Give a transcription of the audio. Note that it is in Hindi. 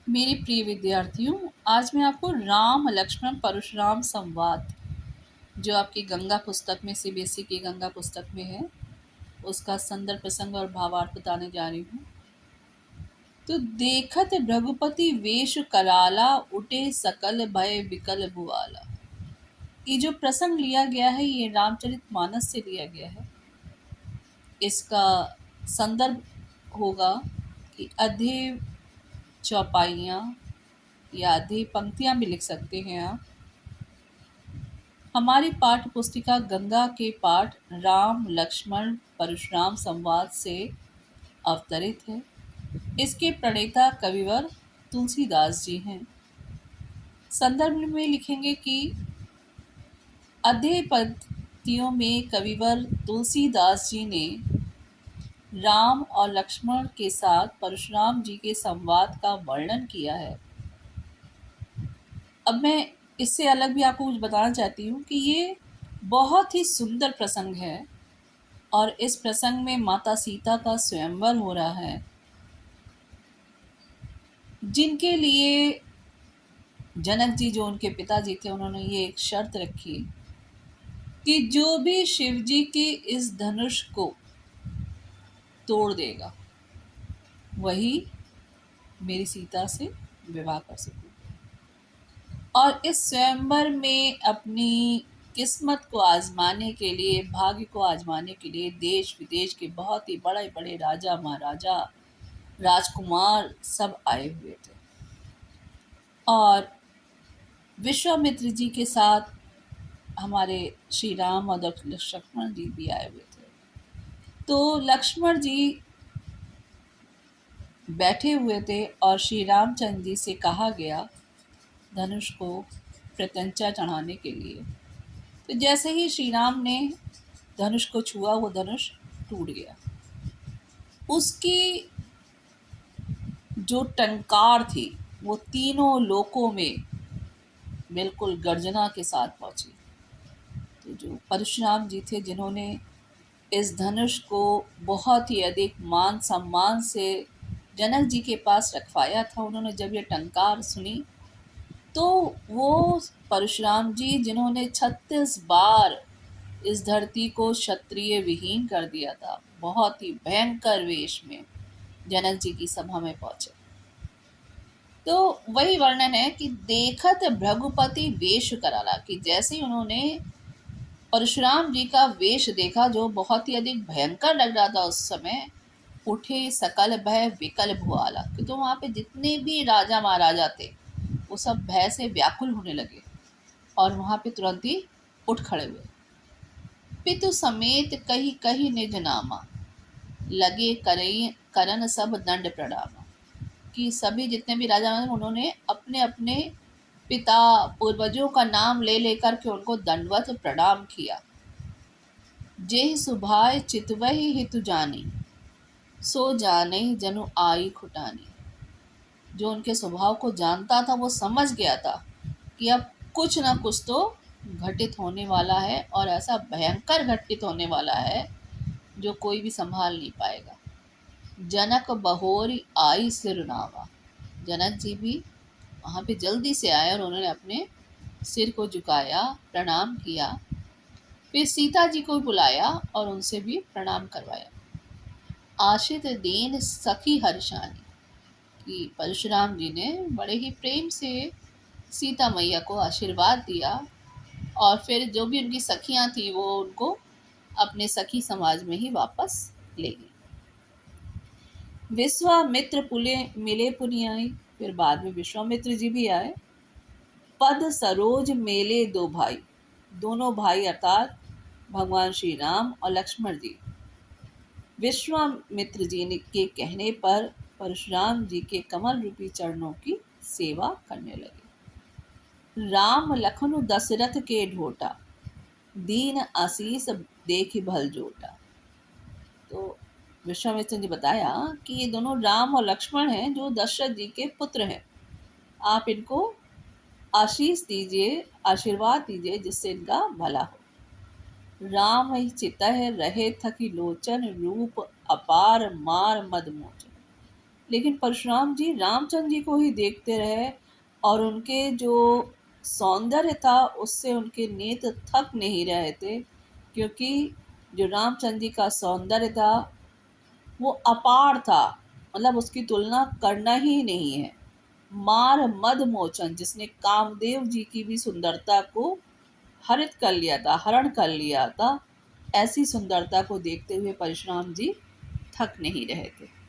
मेरे प्रिय विद्यार्थियों, आज मैं आपको राम लक्ष्मण परशुराम संवाद जो आपकी गंगा पुस्तक में सीबीएसई की गंगा पुस्तक में है, उसका संदर्भ प्रसंग और भावार्थ बताने जा रही हूँ। तो देखत भृगुपति वेश कराला, उठे सकल भय विकल भुआला। ये जो प्रसंग लिया गया है ये रामचरितमानस से लिया गया है। इसका संदर्भ होगा कि अधे चौपाइयाँ या आधी पंक्तियाँ भी लिख सकते हैं आप। हमारी पाठ्य पुस्तिका गंगा के पाठ राम लक्ष्मण परशुराम संवाद से अवतरित है। इसके प्रणेता कविवर तुलसीदास जी हैं। संदर्भ में लिखेंगे कि अध्यय पंक्तियों में कविवर तुलसीदास जी ने राम और लक्ष्मण के साथ परशुराम जी के संवाद का वर्णन किया है। अब मैं इससे अलग भी आपको कुछ बताना चाहती हूँ कि ये बहुत ही सुंदर प्रसंग है और इस प्रसंग में माता सीता का स्वयंवर हो रहा है, जिनके लिए जनक जी जो उनके पिताजी थे उन्होंने ये एक शर्त रखी कि जो भी शिव जी के इस धनुष को तोड़ देगा वही मेरी सीता से विवाह कर सकेगा। और इस स्वयंवर में अपनी किस्मत को आजमाने के लिए, भाग्य को आजमाने के लिए देश विदेश के बहुत ही बड़े बड़े राजा महाराजा राजकुमार सब आए हुए थे और विश्वामित्र जी के साथ हमारे श्री राम और लक्ष्मण जी भी आए हुए थे। तो लक्ष्मण जी बैठे हुए थे और श्री रामचंद्र जी से कहा गया धनुष को प्रत्यंचा चढ़ाने के लिए। तो जैसे ही श्री राम ने धनुष को छुआ वो धनुष टूट गया। उसकी जो टंकार थी वो तीनों लोकों में बिल्कुल गर्जना के साथ पहुंची। तो जो परशुराम जी थे जिन्होंने इस धनुष को बहुत ही अधिक मान सम्मान से जनक जी के पास रखवाया था, उन्होंने जब ये टंकार सुनी तो वो परशुराम जी जिन्होंने 36 बार इस धरती को क्षत्रिय विहीन कर दिया था, बहुत ही भयंकर वेश में जनक जी की सभा में पहुंचे। तो वही वर्णन है कि देखत भृगुपति वेश कराला, कि जैसे ही उन्होंने परशुराम जी का वेश देखा जो बहुत ही अधिक भयंकर लग रहा था उस समय, उठे सकल भय विकल भुआला, कि तो वहां पे जितने भी राजा महाराजा थे वो सब भय से व्याकुल होने लगे और वहां पे तुरंत ही उठ खड़े हुए। पितु समेत कही कही निज नामा, लगे करई करन सब दंड प्रणामा, कि सभी जितने भी राजा उन्होंने अपने अपने पिता पूर्वजों का नाम ले लेकर के उनको दंडवत प्रणाम किया। जेहि सुभाय चितवहि हितु जानी, सो जाने जनु आई खुटानी। जो उनके स्वभाव को जानता था वो समझ गया था कि अब कुछ ना कुछ तो घटित होने वाला है और ऐसा भयंकर घटित होने वाला है जो कोई भी संभाल नहीं पाएगा। जनक बहोरी आई सिरनावा, जनक जी भी वहाँ पे जल्दी से आए और उन्होंने अपने सिर को झुकाया, प्रणाम किया। फिर सीता जी को बुलाया और उनसे भी प्रणाम करवाया। आशित दीन सखी हर्षानी, कि परशुराम जी ने बड़े ही प्रेम से सीता मैया को आशीर्वाद दिया और फिर जो भी उनकी सखियां थी वो उनको अपने सखी समाज में ही वापस ले गई। विश्वामित्र पुले मिले पुनियाई, फिर बाद में विश्वामित्र जी भी आए। पद सरोज मेले दो भाई, दोनों भाई अर्थात भगवान श्री राम और लक्ष्मण जी विश्वामित्र जी के कहने पर परशुराम जी के कमल रूपी चरणों की सेवा करने लगे। राम लखनु दशरथ के ढोटा, दीन आशीष देख भल जोटा। तो विश्वामित्र जी बताया कि ये दोनों राम और लक्ष्मण हैं जो दशरथ जी के पुत्र हैं। आप इनको आशीष दीजिए, आशीर्वाद दीजिए जिससे इनका भला हो। राम ही चितह रहे थकी लोचन, रूप अपार मार मद मोचन। लेकिन परशुराम जी रामचंद्र जी को ही देखते रहे और उनके जो सौंदर्य था उससे उनके नेत्र थक नहीं रहे थे, क्योंकि जो रामचंद्र जी का सौंदर्य था वो अपार था, मतलब उसकी तुलना करना ही नहीं है। मार मद मोचन, जिसने कामदेव जी की भी सुंदरता को हरित कर लिया था, हरण कर लिया था, ऐसी सुंदरता को देखते हुए परशुराम जी थक नहीं रहे थे।